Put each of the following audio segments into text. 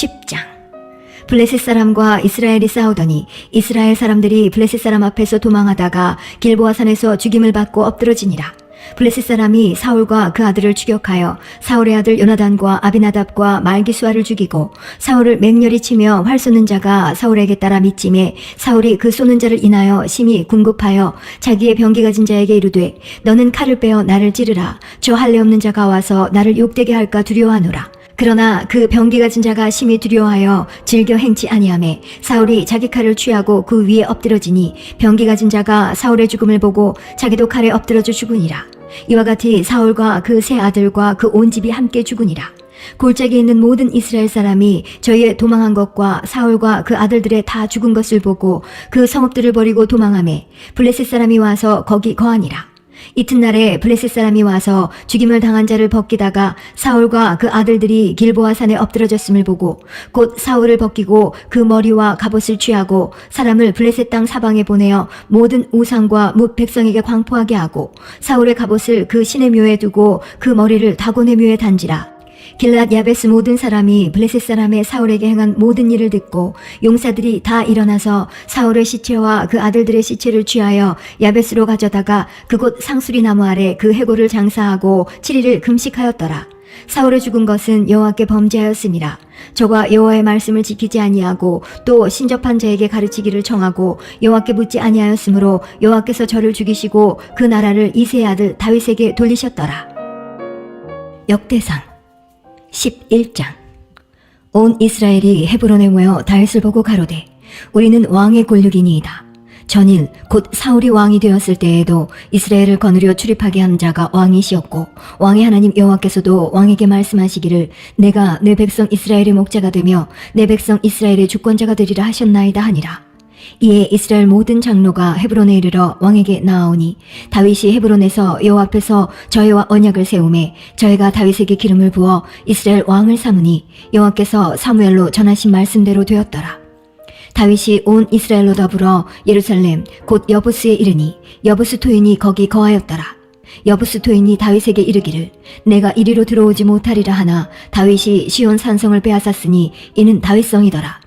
10장. 블레셋 사람과 이스라엘이 싸우더니 이스라엘 사람들이 블레셋 사람 앞에서 도망하다가 길보아 산에서 죽임을 받고 엎드러지니라. 블레셋 사람이 사울과 그 아들을 추격하여 사울의 아들 요나단과 아비나답과 말기수아를 죽이고 사울을 맹렬히 치며 활 쏘는 자가 사울에게 따라 밑짐에 사울이 그 쏘는 자를 인하여 심히 궁급하여 자기의 병기 가진 자에게 이르되 너는 칼을 빼어 나를 찌르라. 저 할례 없는 자가 와서 나를 욕되게 할까 두려워하노라. 그러나 그 병기 가진 자가 심히 두려워하여 즐겨 행치 아니하매 사울이 자기 칼을 취하고 그 위에 엎드러지니 병기 가진 자가 사울의 죽음을 보고 자기도 칼에 엎드러져 죽으니라. 이와 같이 사울과 그 세 아들과 그 온 집이 함께 죽으니라. 골짜기에 있는 모든 이스라엘 사람이 저희의 도망한 것과 사울과 그 아들들의 다 죽은 것을 보고 그 성읍들을 버리고 도망하매 블레셋 사람이 와서 거기 거하니라. 이튿날에 블레셋 사람이 와서 죽임을 당한 자를 벗기다가 사울과 그 아들들이 길보아 산에 엎드러졌음을 보고 곧 사울을 벗기고 그 머리와 갑옷을 취하고 사람을 블레셋 땅 사방에 보내어 모든 우상과 뭇 백성에게 광포하게 하고 사울의 갑옷을 그 신의 묘에 두고 그 머리를 다곤의 묘에 단지라. 길랏 야베스 모든 사람이 블레셋 사람의 사울에게 행한 모든 일을 듣고 용사들이 다 일어나서 사울의 시체와 그 아들들의 시체를 취하여 야베스로 가져다가 그곳 상수리 나무 아래 그 해골을 장사하고 7일을 금식하였더라. 사울의 죽은 것은 여호와께 범죄하였음이라. 저가 여호와의 말씀을 지키지 아니하고 또 신접한 자에게 가르치기를 청하고 여호와께 묻지 아니하였으므로 여호와께서 저를 죽이시고 그 나라를 이새의 아들 다윗에게 돌리셨더라. 역대상 11장. 온 이스라엘이 헤브론에 모여 다윗을 보고 가로되 우리는 왕의 권력이니이다. 전일 곧 사울이 왕이 되었을 때에도 이스라엘을 거느려 출입하게 한 자가 왕이시었고 왕의 하나님 여호와께서도 왕에게 말씀하시기를 내가 내 백성 이스라엘의 목자가 되며 내 백성 이스라엘의 주권자가 되리라 하셨나이다 하니라. 이에 이스라엘 모든 장로가 헤브론에 이르러 왕에게 나아오니 다윗이 헤브론에서 여호와 앞에서 저희와 언약을 세우매 저희가 다윗에게 기름을 부어 이스라엘 왕을 삼으니 여호와께서 사무엘로 전하신 말씀대로 되었더라. 다윗이 온 이스라엘로 더불어 예루살렘 곧 여부스에 이르니 여부스 토인이 거기 거하였더라. 여부스 토인이 다윗에게 이르기를 내가 이리로 들어오지 못하리라 하나 다윗이 시온 산성을 빼앗았으니 이는 다윗성이더라.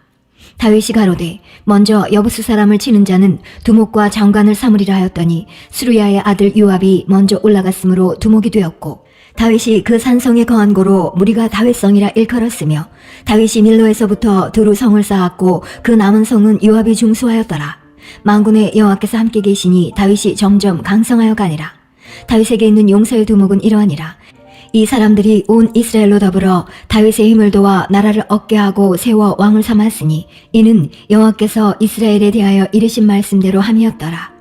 다윗이 가로되 먼저 여부스 사람을 치는 자는 두목과 장관을 삼으리라 하였더니 스루야의 아들 요압이 먼저 올라갔으므로 두목이 되었고 다윗이 그 산성에 거한 고로 무리가 다윗성이라 일컬었으며 다윗이 밀로에서부터 두루 성을 쌓았고 그 남은 성은 요압이 중수하였더라. 만군의 여호와께서 함께 계시니 다윗이 점점 강성하여 가니라. 다윗에게 있는 용사의 두목은 이러하니라. 이 사람들이 온 이스라엘로 더불어 다윗의 힘을 도와 나라를 얻게 하고 세워 왕을 삼았으니 이는 여호와께서 이스라엘에 대하여 이르신 말씀대로 함이었더라.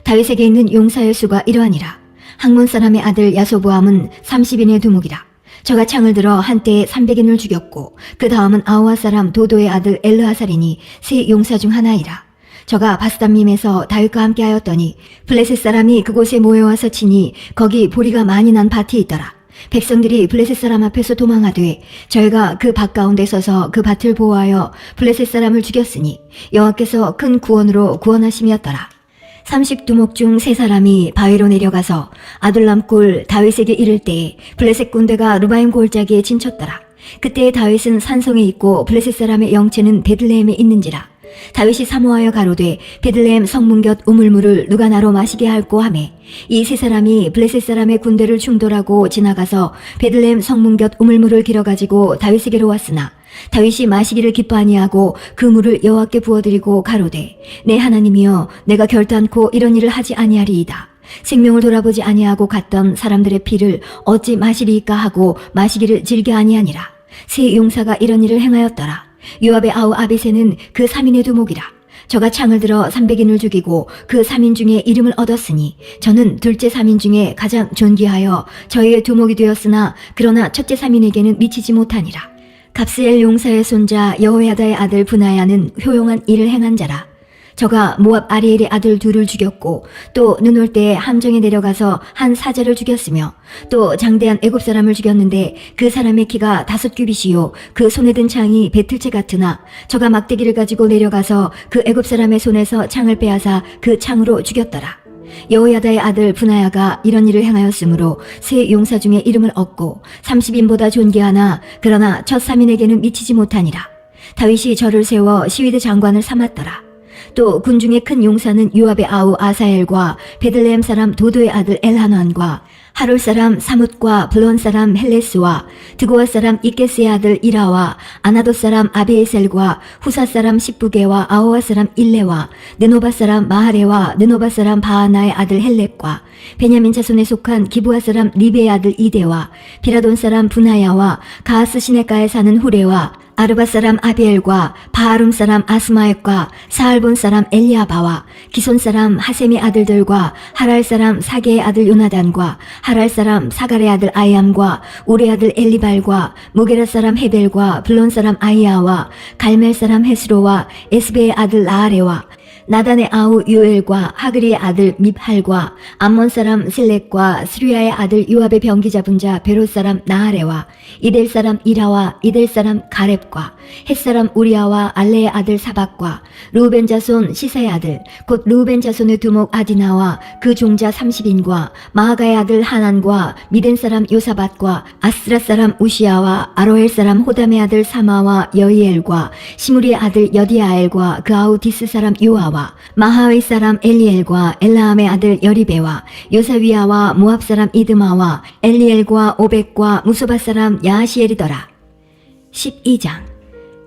다윗에게 있는 용사의 수가 이러하니라. 학몬 사람의 아들 야소보암은 30인의 두목이라. 저가 창을 들어 한때에 300인을 죽였고 그 다음은 아우아 사람 도도의 아들 엘르하살이니 세 용사 중 하나이라. 저가 바스담림에서 다윗과 함께 하였더니 블레셋 사람이 그곳에 모여와서 치니 거기 보리가 많이 난 밭이 있더라. 백성들이 블레셋 사람 앞에서 도망하되 저희가 그 밭 가운데 서서 그 밭을 보호하여 블레셋 사람을 죽였으니 여호와께서 큰 구원으로 구원하심이었더라. 30두목 중 3사람이 바위로 내려가서 아둘람 굴 다윗에게 이를 때에 블레셋 군대가 르바임 골짜기에 진쳤더라. 그때 다윗은 산성에 있고 블레셋 사람의 영체는 베들레헴에 있는지라. 다윗이 사모하여 가로되 베들레헴 성문 곁 우물물을 누가 나로 마시게 할꼬 하매 이 3사람이 블레셋 사람의 군대를 충돌하고 지나가서 베들레헴 성문 곁 우물물을 길어가지고 다윗에게로 왔으나 다윗이 마시기를 기뻐 아니하고 그 물을 여호와께 부어드리고 가로되 내 하나님이여 내가 결단코 이런 일을 하지 아니하리이다. 생명을 돌아보지 아니하고 갔던 사람들의 피를 어찌 마시리이까 하고 마시기를 즐겨 아니하니라. 세 용사가 이런 일을 행하였더라. 요압의 아우 아비새는 그 3인의 두목이라. 저가 창을 들어 300인을 죽이고 그 3인 중에 이름을 얻었으니 저는 둘째 3인 중에 가장 존귀하여 저희의 두목이 되었으나 그러나 첫째 3인에게는 미치지 못하니라. 갑스엘 용사의 손자 여호야다의 아들 브나야는 효용한 일을 행한 자라. 저가 모압 아리엘의 아들 둘을 죽였고 또 눈 올 때에 함정에 내려가서 한 사자를 죽였으며 또 장대한 애굽 사람을 죽였는데 그 사람의 키가 5규빗이요 그 손에 든 창이 배틀채 같으나 저가 막대기를 가지고 내려가서 그 애굽 사람의 손에서 창을 빼앗아 그 창으로 죽였더라. 여호야다의 아들 브나야가 이런 일을 행하였으므로 세 용사 중에 이름을 얻고 30인보다 존귀하나 그러나 첫 3인에게는 미치지 못하니라. 다윗이 저를 세워 시위대 장관을 삼았더라. 또 군중의 큰 용사는 요압의 아우 아사엘과 베들레헴 사람 도도의 아들 엘하난과 하롤 사람 사뭇과 블론 사람 헬레스와 드고아 사람 이게스의 아들 이라와 아나도 사람 아비에셀과 후사 사람 십부게와 아호와 사람 일레와 느노바 사람 마하레와 느노바 사람 바하나의 아들 헬렉과 베냐민 자손에 속한 기브아 사람 리베의 아들 이데와 비라돈 사람 분하야와 가하스 시내가에 사는 후레와 아르바 사람 아비엘과 바하룸 사람 아스마액과 사알본 사람 엘리아바와 기손 사람 하셈의 아들들과 하랄 사람 사게의 아들 요나단과 하랄 사람 사갈의 아들 아이암과 우레 아들 엘리발과 무게라 사람 헤벨과 블론 사람 아이야와 갈멜 사람 헤스로와 에스베의 아들 라아레와 나단의 아우 요엘과 하그리의 아들 밉할과 암몬 사람 실렉과 스류야의 아들 요압의 병기 잡은 자 베롯 사람 나하레와 이델 사람 이라와 이델 사람 가렙과 헷 사람 우리아와 알레의 아들 사박과 루벤 자손 시사의 아들 곧 루벤 자손의 두목 아디나와 그 종자 30인과 마하가의 아들 하난과 미덴 사람 요사밧과 아스라 사람 우시아와 아로엘 사람 호담의 아들 사마와 여이엘과 시무리의 아들 여디아엘과 그 아우 디스 사람 요아와 마하의 사람 엘리엘과 엘라함의 아들 여리베와 요사위아와 모압 사람 이드마와 엘리엘과 오벡과 무소바 사람 야하시엘이더라. 12장.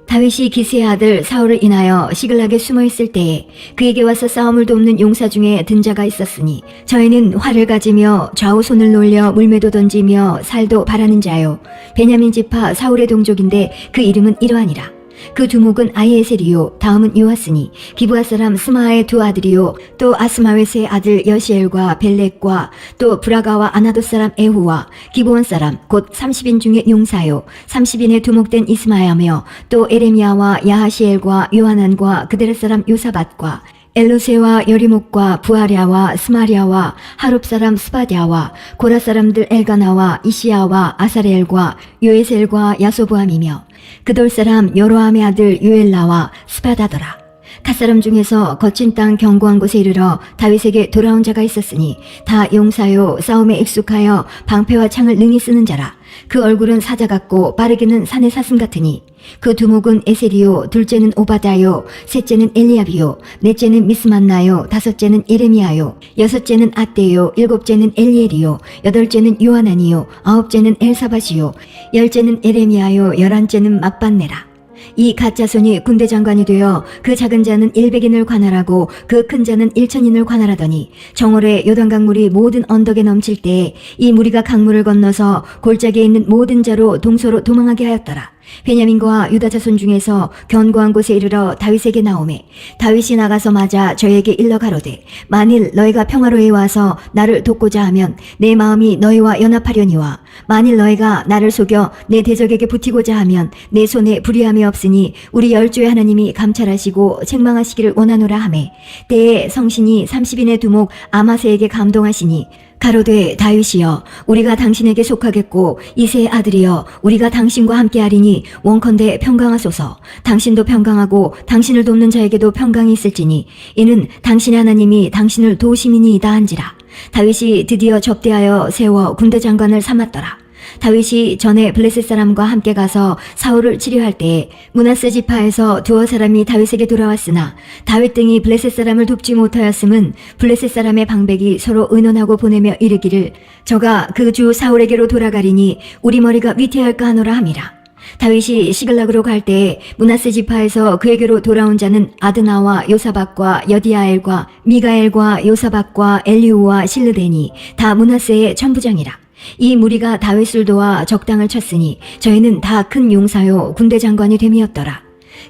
다윗이 기스의 아들 사울을 인하여 시글락에 숨어있을 때에 그에게 와서 싸움을 돕는 용사 중에 든 자가 있었으니 저희는 활을 가지며 좌우 손을 놀려 물매도 던지며 살도 바라는 자요 베냐민 지파 사울의 동족인데 그 이름은 이러하니라. 그 두목은 아이에셀이요 다음은 요아스니 기브아 사람 스마의 두 아들이요 또 아스마웨스의 아들 여시엘과 벨렉과 또 브라가와 아나도 사람 에후와 기브온 사람 곧 30인 중에 용사요 30인의 두목된 이스마야며 또 에레미야와 야하시엘과 요하난과 그들의 사람 요사밧과 엘로세와 여리목과 부하랴와 스마랴와 하룹 사람 스바랴와 고라 사람들 엘가나와 이시야와 아사렐과 요에셀과 야소부함이며 그돌 사람 여로함의 아들 요엘라와 스바다더라. 갓사람 중에서 거친 땅 견고한 곳에 이르러 다윗에게 돌아온 자가 있었으니 다 용사요 싸움에 익숙하여 방패와 창을 능히 쓰는 자라. 그 얼굴은 사자 같고 빠르기는 산의 사슴 같으니 그 두목은 에셀이요 둘째는 오바다요 셋째는 엘리압이요 넷째는 미스만나요 다섯째는 예레미야요 여섯째는 아떼요 일곱째는 엘리엘이요 여덟째는 요하난이요 아홉째는 엘사밧이요 열째는 예레미야요 열한째는 막반네라. 이 갓자손이 군대 장관이 되어 그 작은 자는 100인을 관할하고 그 큰 자는 1000인을 관할하더니 정월에 요단강물이 모든 언덕에 넘칠 때에 이 무리가 강물을 건너서 골짜기에 있는 모든 자로 동서로 도망하게 하였더라. 베냐민과 유다 자손 중에서 견고한 곳에 이르러 다윗에게 나오매 다윗이 나가서 맞아 저에게 일러 가로되 만일 너희가 평화로에 와서 나를 돕고자 하면 내 마음이 너희와 연합하려니와 만일 너희가 나를 속여 내 대적에게 붙이고자 하면 내 손에 불의함이 없으니 우리 열조의 하나님이 감찰하시고 책망하시기를 원하노라 하매 때에 성신이 30인의 두목 아마세에게 감동하시니 가로되 다윗이여 우리가 당신에게 속하겠고 이새의 아들이여 우리가 당신과 함께하리니 원컨대 평강하소서. 당신도 평강하고 당신을 돕는 자에게도 평강이 있을지니 이는 당신의 하나님이 당신을 도우심이니이다 한지라. 다윗이 드디어 접대하여 세워 군대 장관을 삼았더라. 다윗이 전에 블레셋 사람과 함께 가서 사울을 치료할 때에 므낫세 지파에서 두어 사람이 다윗에게 돌아왔으나 다윗 등이 블레셋 사람을 돕지 못하였음은 블레셋 사람의 방백이 서로 의논하고 보내며 이르기를 저가 그 주 사울에게로 돌아가리니 우리 머리가 위태할까 하노라 함이라. 다윗이 시글락으로 갈 때에 므낫세 지파에서 그에게로 돌아온 자는 아드나와 요사박과 여디아엘과 미가엘과 요사박과 엘리우와 실르데니 다 므낫세의 천부장이라. 이 무리가 다윗을 도와 적당을 쳤으니 저희는 다 큰 용사요 군대 장관이 됨이었더라.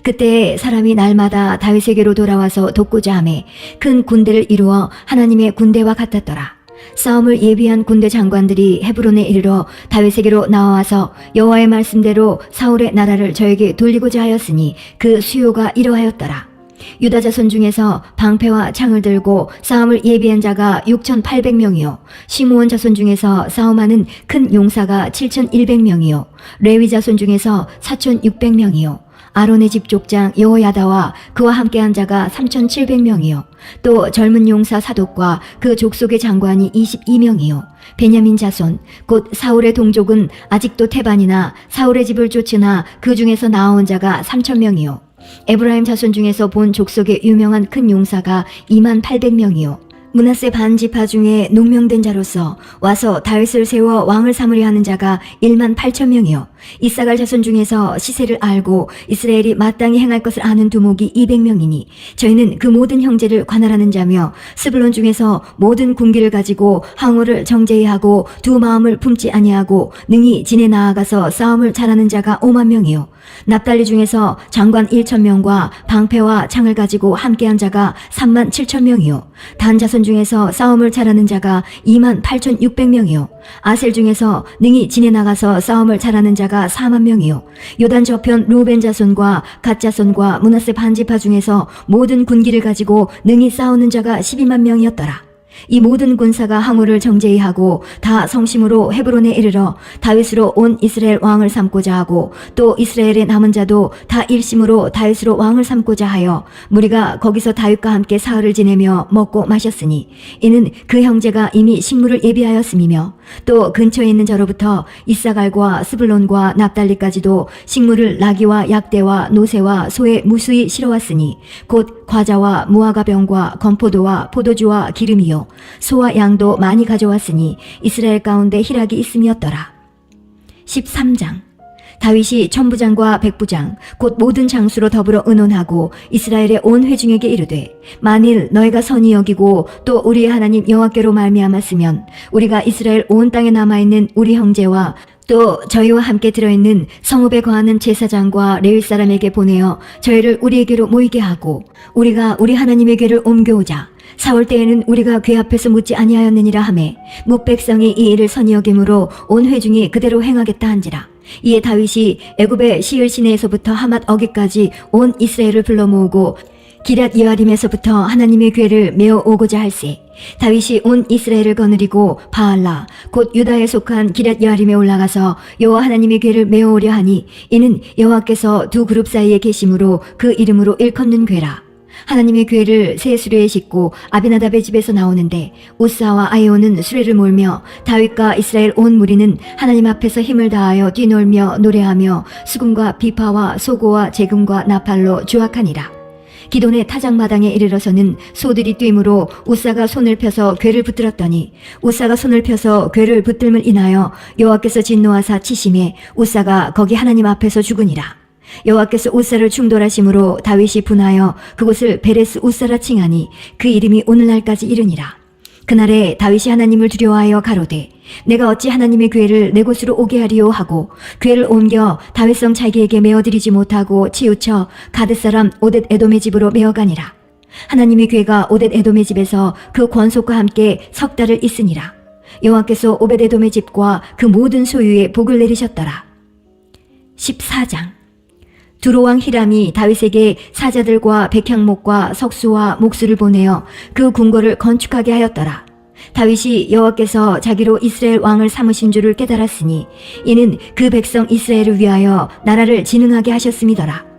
그때 사람이 날마다 다윗에게로 돌아와서 돕고자 하매 큰 군대를 이루어 하나님의 군대와 같았더라. 싸움을 예비한 군대 장관들이 헤브론에 이르러 다윗에게로 나와서 여호와의 말씀대로 사울의 나라를 저에게 돌리고자 하였으니 그 수요가 이러하였더라. 유다 자손 중에서 방패와 창을 들고 싸움을 예비한 자가 6,800명이요 시므온 자손 중에서 싸움하는 큰 용사가 7,100명이요 레위 자손 중에서 4,600명이요 아론의 집 족장 여호야다와 그와 함께한 자가 3,700명이요 또 젊은 용사 사독과 그 족속의 장관이 22명이요 베냐민 자손 곧 사울의 동족은 아직도 태반이나 사울의 집을 쫓으나 그 중에서 나아온 자가 3,000명이요 에브라임 자손 중에서 본 족속의 유명한 큰 용사가 28,000명이요 므낫세 반 지파 중에 농명된 자로서 와서 다윗을 세워 왕을 삼으려 하는 자가 18,000명이요 이사갈 자손 중에서 시세를 알고 이스라엘이 마땅히 행할 것을 아는 두목이 200명이니 저희는 그 모든 형제를 관할하는 자며 스불론 중에서 모든 군기를 가지고 항우를 정제히 하고 두 마음을 품지 아니하고 능히 진에 나아가서 싸움을 잘하는 자가 50,000명이요 납달리 중에서 장관 1,000명과 방패와 창을 가지고 함께한 자가 37,000명이요 단 자손 중에서 싸움을 잘하는 자가 28,600명이요 아셀 중에서 능히 진에 나가서 싸움을 잘하는 자가 40,000명이요 요단 저편 루벤 자손과 갓 자손과 므낫세 반지파 중에서 모든 군기를 가지고 능히 싸우는 자가 120,000명이었더라. 이 모든 군사가 항우를 정제히 하고 다 성심으로 헤브론에 이르러 다윗으로 온 이스라엘 왕을 삼고자 하고 또 이스라엘의 남은 자도 다 일심으로 다윗으로 왕을 삼고자 하여 무리가 거기서 다윗과 함께 사흘을 지내며 먹고 마셨으니 이는 그 형제가 이미 식물을 예비하였음이며 또 근처에 있는 저로부터 이사갈과 스불론과 납달리까지도 식물을 나귀와 약대와 노새와 소에 무수히 실어왔으니 곧 과자와 무화과 병과 건포도와 포도주와 기름이요 소와 양도 많이 가져왔으니 이스라엘 가운데 희락이 있음이었더라. 13장 다윗이 천부장과 백부장 곧 모든 장수로 더불어 의논하고 이스라엘의 온 회중에게 이르되 만일 너희가 선히 여기고 또 우리의 하나님 여호와께로 말미암았으면 우리가 이스라엘 온 땅에 남아있는 우리 형제와 또 저희와 함께 들어있는 성읍에 거하는 제사장과 레위 사람에게 보내어 저희를 우리에게로 모이게 하고 우리가 우리 하나님의 궤를 옮겨오자. 사울 때에는 우리가 궤 앞에서 묻지 아니하였느니라 하매 뭇 백성이 이 일을 선히 여김으로 온 회중이 그대로 행하겠다 한지라. 이에 다윗이 애굽의 시을 시내에서부터 하맛 어기까지 온 이스라엘을 불러 모으고 기럇 여아림에서부터 하나님의 궤를 메어 오고자 할세. 다윗이 온 이스라엘을 거느리고 바알라 곧 유다에 속한 기럇 여아림에 올라가서 여호와 하나님의 궤를 메어 오려 하니 이는 여호와께서 두 그룹 사이에 계심으로 그 이름으로 일컫는 궤라. 하나님의 궤를 새 수레에 싣고 아비나답의 집에서 나오는데 우사와 아이오는 수레를 몰며 다윗과 이스라엘 온 무리는 하나님 앞에서 힘을 다하여 뛰놀며 노래하며 수금과 비파와 소고와 재금과 나팔로 주악하니라. 기돈의 타작마당에 이르러서는 소들이 뛰므로 우사가 손을 펴서 궤를 붙들었더니 우사가 손을 펴서 궤를 붙들물 인하여 여호와께서 진노하사 치심에 우사가 거기 하나님 앞에서 죽으니라. 여호와께서 우사를 충돌하심으로 다윗이 분하여 그곳을 베레스 우사라 칭하니 그 이름이 오늘날까지 이르니라. 그날에 다윗이 하나님을 두려워하여 가로되 내가 어찌 하나님의 궤를 내 곳으로 오게 하리요 하고 궤를 옮겨 다윗성 자기에게 메어드리지 못하고 치우쳐 가드 사람 오뎃 에돔의 집으로 메어가니라. 하나님의 궤가 오뎃 에돔의 집에서 그 권속과 함께 석 달을 있으니라. 여호와께서 오벳 에돔의 집과 그 모든 소유에 복을 내리셨더라. 14장 두로왕 히람이 다윗에게 사자들과 백향목과 석수와 목수를 보내어 그 궁궐을 건축하게 하였더라. 다윗이 여호와께서 자기로 이스라엘 왕을 삼으신 줄을 깨달았으니 이는 그 백성 이스라엘을 위하여 나라를 진흥하게 하셨음이더라.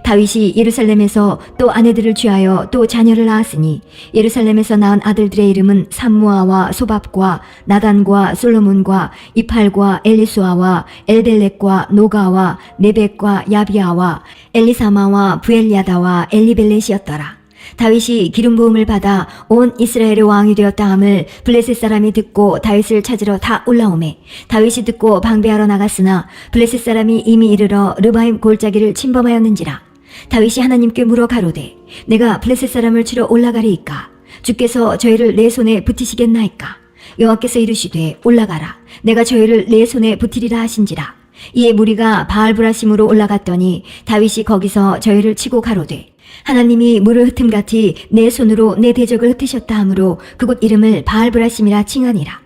다윗이 예루살렘에서 또 아내들을 취하여 또 자녀를 낳았으니 예루살렘에서 낳은 아들들의 이름은 삼무아와 소밥과 나단과 솔로몬과 이팔과 엘리수아와 엘벨렉과 노가와 네벡과 야비아와 엘리사마와 부엘야다와 엘리벨렛이었더라. 다윗이 기름 부음을 받아 온 이스라엘의 왕이 되었다 함을 블레셋 사람이 듣고 다윗을 찾으러 다 올라오매 다윗이 듣고 방배하러 나갔으나 블레셋 사람이 이미 이르러 르바임 골짜기를 침범하였는지라. 다윗이 하나님께 물어 가로되 내가 블레셋 사람을 치러 올라가리이까 주께서 저희를 내 손에 붙이시겠나이까. 여호와께서 이르시되 올라가라 내가 저희를 내 손에 붙이리라 하신지라. 이에 무리가 바알브라심으로 올라갔더니 다윗이 거기서 저희를 치고 가로되 하나님이 물을 흩음같이 내 손으로 내 대적을 흩으셨다 하므로 그곳 이름을 바알브라심이라 칭하니라.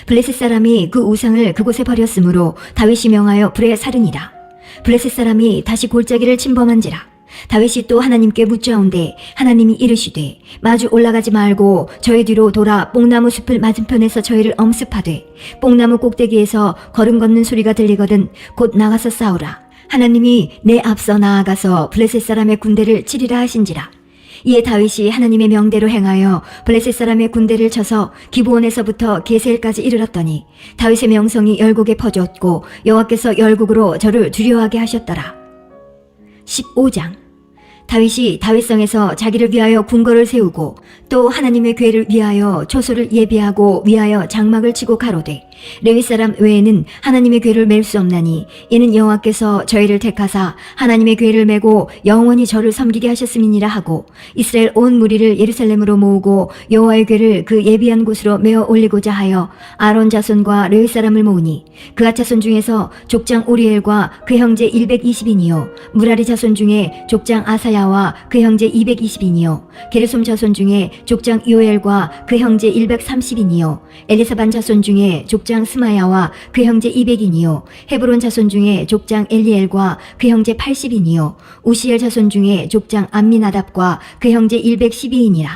블레셋 사람이 그 우상을 그곳에 버렸으므로 다윗이 명하여 불에 사르니라. 블레셋 사람이 다시 골짜기를 침범한지라. 다윗이 또 하나님께 묻자온데 하나님이 이르시되 마주 올라가지 말고 저희 뒤로 돌아 뽕나무 숲을 맞은편에서 저희를 엄습하되 뽕나무 꼭대기에서 걸음 걷는 소리가 들리거든 곧 나가서 싸우라. 하나님이 내 앞서 나아가서 블레셋 사람의 군대를 치리라 하신지라. 이에 다윗이 하나님의 명대로 행하여 블레셋 사람의 군대를 쳐서 기브온에서부터 게셀까지 이르렀더니 다윗의 명성이 열국에 퍼졌고 여호와께서 열국으로 저를 두려워하게 하셨더라. 15장. 다윗이 다윗성에서 자기를 위하여 궁궐을 세우고 또 하나님의 궤를 위하여 초소를 예비하고 위하여 장막을 치고 가로되 레위 사람 외에는 하나님의 궤를 맬 수 없나니 이는 여호와께서 저희를 택하사 하나님의 궤를 메고 영원히 저를 섬기게 하셨음이니라 하고 이스라엘 온 무리를 예루살렘으로 모으고 여호와의 궤를 그 예비한 곳으로 메어 올리고자 하여 아론 자손과 레위 사람을 모으니 그앗 자손 중에서 족장 우리엘과 그 형제 120인이요 무라리 자손 중에 족장 아사야와 그 형제 220인이요 게르솜 자손 중에 족장 요엘과 그 형제 130인이요 엘리사반 자손 중에 족장 스마야와 그 형제 200인이요 헤브론 자손 중에 족장 엘리엘과 그 형제 80인이요 우시엘 자손 중에 족장 암미나답과 그 형제 112인이라.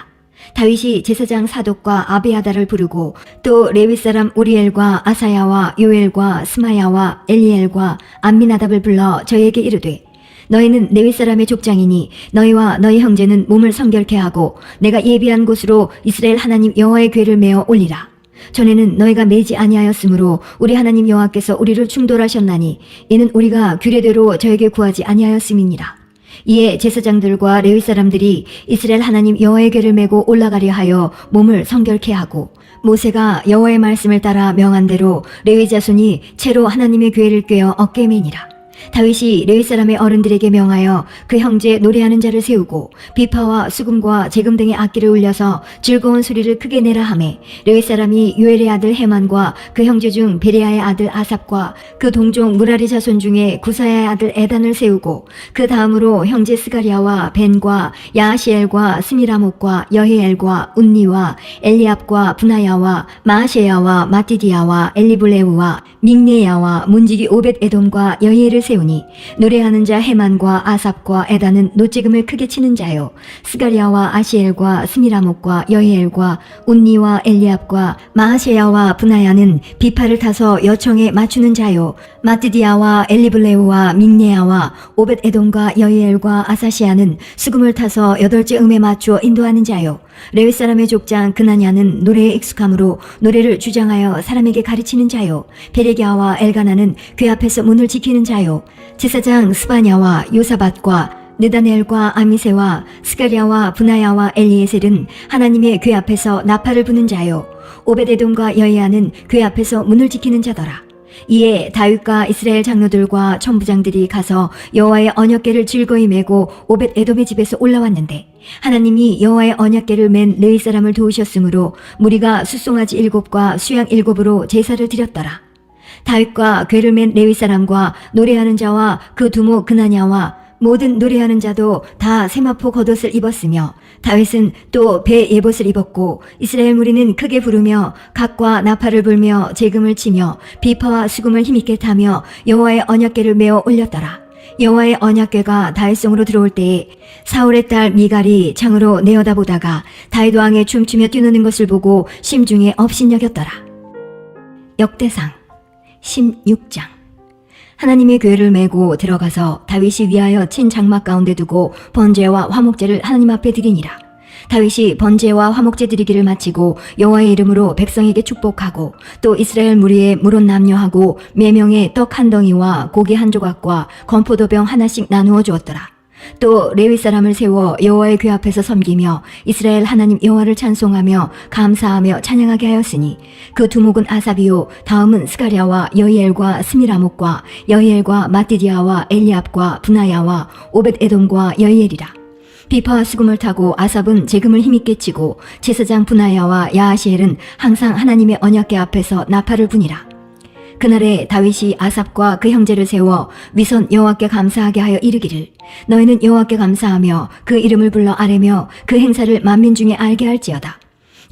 다윗이 제사장 사독과 아비아다를 부르고 또 레위 사람 우리엘과 아사야와 요엘과 스마야와 엘리엘과 암미나답을 불러 저에게 이르되 너희는 레위 사람의 족장이니 너희와 너희 형제는 몸을 성결케 하고 내가 예비한 곳으로 이스라엘 하나님 여호와의 궤를 메어 올리라. 전에는 너희가 매지 아니하였으므로 우리 하나님 여호와께서 우리를 충돌하셨나니 이는 우리가 규례대로 저에게 구하지 아니하였음이니라. 이에 제사장들과 레위 사람들이 이스라엘 하나님 여호와의 궤를 메고 올라가려 하여 몸을 성결케 하고 모세가 여호와의 말씀을 따라 명한 대로 레위 자손이 채로 하나님의 궤를 꿰어 어깨에 매니라. 다윗이 레위 사람의 어른들에게 명하여 그 형제 노래하는 자를 세우고 비파와 수금과 제금 등의 악기를 울려서 즐거운 소리를 크게 내라 하매 레위 사람이 요엘의 아들 헤만과 그 형제 중 베레아의 아들 아삽과 그 동종 무라리 자손 중에 구사야의 아들 에단을 세우고 그 다음으로 형제 스가리아와 벤과 야하시엘과 스미라목과 여헤엘과 운니와 엘리압과 분하야와 마아셰야와 마띠디야와 엘리블레우와 믹네야와 문지기 오벳 에돔과 여히엘을 세우니 노래하는 자 헤만과 아삽과 에단은 노지금을 크게 치는 자요 스가리아와 아시엘과 스미라목과 여히엘과 운니와 엘리압과 마아셰야와 분하야는 비파를 타서 여청에 맞추는 자요 마띠디야와 엘리블레우와 믹네야와 오벳 에돔과 여히엘과 아사시아는 수금을 타서 여덟째 음에 맞추어 인도하는 자요 레위 사람의 족장 그나냐는 노래에 익숙함으로 노래를 주장하여 사람에게 가르치는 자요 베레기야와 엘가나는 궤 앞에서 문을 지키는 자요 제사장 스바냐와 요사밧과 느다넬과 아미세와 스가리아와 분하야와 엘리에셀은 하나님의 궤 앞에서 나팔을 부는 자요 오벳에돔과 여헤야는 궤 앞에서 문을 지키는 자더라. 이에 다윗과 이스라엘 장로들과 천부장들이 가서 여호와의 언약궤를 즐거이 메고 오벳 에돔의 집에서 올라왔는데 하나님이 여호와의 언약궤를 맨 레위 사람을 도우셨으므로 무리가 숫송아지 7과 수양 7으로 제사를 드렸더라. 다윗과 궤를 맨 레위 사람과 노래하는 자와 그 두목 그나냐와 모든 노래하는 자도 다 세마포 겉옷을 입었으며 다윗은 또 배 예봇을 입었고 이스라엘 무리는 크게 부르며 각과 나팔을 불며 제금을 치며 비파와 수금을 힘있게 타며 여호와의 언약궤를 메어 올렸더라. 여호와의 언약궤가 다윗성으로 들어올 때에 사울의 딸 미갈이 창으로 내어다보다가 다윗 왕의 춤추며 뛰노는 것을 보고 심중에 업신여겼더라. 역대상 16장. 하나님의 궤를 메고 들어가서 다윗이 위하여 친 장막 가운데 두고 번제와 화목제를 하나님 앞에 드리니라. 다윗이 번제와 화목제 드리기를 마치고 여호와의 이름으로 백성에게 축복하고 또 이스라엘 무리에 물은 남녀하고 매명의 떡 한 덩이와 고기 한 조각과 건포도병 하나씩 나누어 주었더라. 또 레위 사람을 세워 여호와의 궤 앞에서 섬기며 이스라엘 하나님 여호와를 찬송하며 감사하며 찬양하게 하였으니 그 두목은 아삽이요 다음은 스가랴와 여히엘과 스미라목과 여히엘과 마띠디아와 엘리압과 분하야와 오벳 에돔과 여히엘이라. 비파와 수금을 타고 아삽은 제금을 힘있게 치고 제사장 분하야와 야하시엘은 항상 하나님의 언약궤 앞에서 나팔을 부니라. 그날에 다윗이 아삽과 그 형제를 세워 위선 여호와께 감사하게 하여 이르기를 너희는 여호와께 감사하며 그 이름을 불러 아뢰며 그 행사를 만민 중에 알게 할지어다.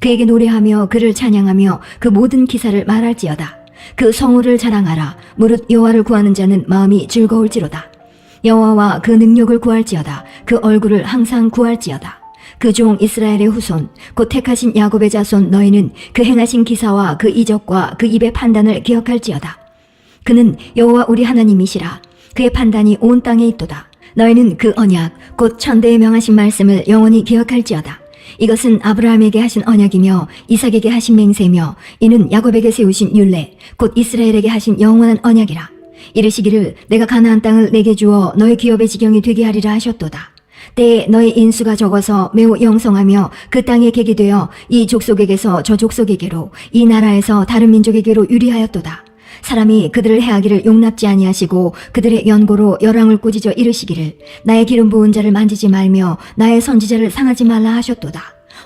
그에게 노래하며 그를 찬양하며 그 모든 기사를 말할지어다. 그 성호를 자랑하라. 무릇 여호와를 구하는 자는 마음이 즐거울지로다. 여호와와 그 능력을 구할지어다. 그 얼굴을 항상 구할지어다. 그 종 이스라엘의 후손 곧 택하신 야곱의 자손 너희는 그 행하신 기사와 그 이적과 그 입의 판단을 기억할지어다. 그는 여호와 우리 하나님이시라. 그의 판단이 온 땅에 있도다. 너희는 그 언약 곧 천대에 명하신 말씀을 영원히 기억할지어다. 이것은 아브라함에게 하신 언약이며 이삭에게 하신 맹세며 이는 야곱에게 세우신 율례 곧 이스라엘에게 하신 영원한 언약이라. 이르시기를 내가 가나안 땅을 내게 주어 너의 기업의 지경이 되게 하리라 하셨도다. 때에 너의 인수가 적어서 매우 영성하며 그 땅에 객이 되어 이 족속에게서 저 족속에게로 이 나라에서 다른 민족에게로 유리하였도다. 사람이 그들을 해하기를 용납지 아니하시고 그들의 연고로 열왕을 꾸짖어 이르시기를 나의 기름 부은 자를 만지지 말며 나의 선지자를 상하지 말라 하셨도다.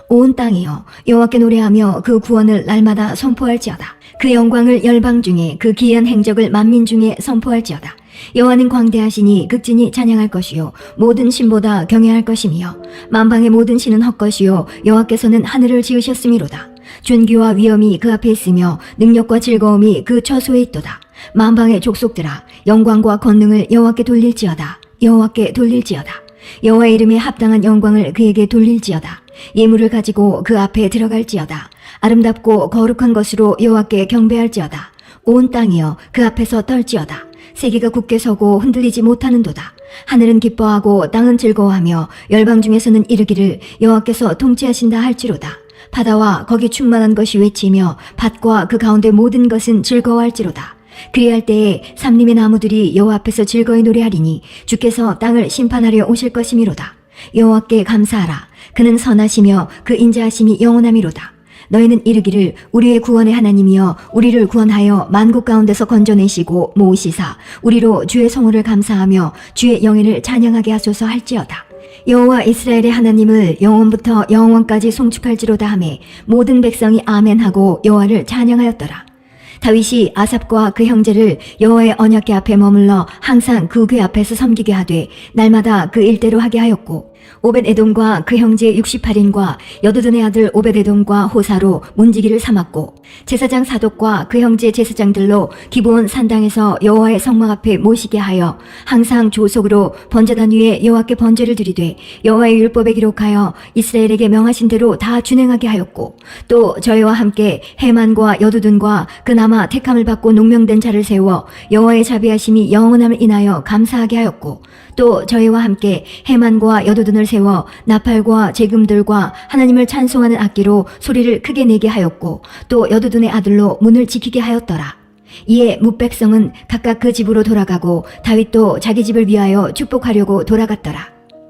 온 땅이여 여호와께 노래하며 그 구원을 날마다 선포할지어다. 그 영광을 열방 중에 그 기이한 행적을 만민 중에 선포할지어다. 여호와는 광대하시니 극진히 찬양할 것이요 모든 신보다 경외할 것이며 만방의 모든 신은 헛것이요 여호와께서는 하늘을 지으셨음이로다. 존귀와 위엄이 그 앞에 있으며 능력과 즐거움이 그 처소에 있도다. 만방의 족속들아 영광과 권능을 여호와께 돌릴지어다. 여호와께 돌릴지어다. 여호와의 이름에 합당한 영광을 그에게 돌릴지어다. 예물을 가지고 그 앞에 들어갈지어다. 아름답고 거룩한 것으로 여호와께 경배할지어다. 온 땅이여 그 앞에서 떨지어다. 세계가 굳게 서고 흔들리지 못하는도다. 하늘은 기뻐하고 땅은 즐거워하며 열방 중에서는 이르기를 여호와께서 통치하신다 할지로다. 바다와 거기 충만한 것이 외치며 밭과 그 가운데 모든 것은 즐거워할지로다. 그리할 때에 삼림의 나무들이 여호와 앞에서 즐거이 노래하리니 주께서 땅을 심판하려 오실 것이미로다. 여호와께 감사하라. 그는 선하시며 그 인자하심이 영원하미로다. 너희는 이르기를 우리의 구원의 하나님이여 우리를 구원하여 만국 가운데서 건져내시고 모으시사 우리로 주의 성호를 감사하며 주의 영예를 찬양하게 하소서 할지어다. 여호와 이스라엘의 하나님을 영원부터 영원까지 송축할지로다 하매 모든 백성이 아멘하고 여호와를 찬양하였더라. 다윗이 아삽과 그 형제를 여호와의 언약궤 앞에 머물러 항상 그 궤 앞에서 섬기게 하되 날마다 그 일대로 하게 하였고 오벳에돔과 그 형제 68인과 여두둔의 아들 오벳에돔과 호사로 문지기를 삼았고 제사장 사독과 그 형제 제사장들로 기브온 산당에서 여호와의 성막 앞에 모시게 하여 항상 조속으로 번제단 위에 여호와께 번제를 드리되 여호와의 율법에 기록하여 이스라엘에게 명하신 대로 다 준행하게 하였고 또 저희와 함께 해만과 여두둔과 그 남아 택함을 받고 농명된 자를 세워 여호와의 자비하심이 영원함을 인하여 감사하게 하였고 또 저희와 함께 해만과 여두둔을 세워 나팔과 제금들과 하나님을 찬송하는 악기로 소리를 크게 내게 하였고 또 여두둔의 아들로 문을 지키게 하였더라. 이에 뭇백성은 각각 그 집으로 돌아가고 다윗도 자기 집을 위하여 축복하려고 돌아갔더라.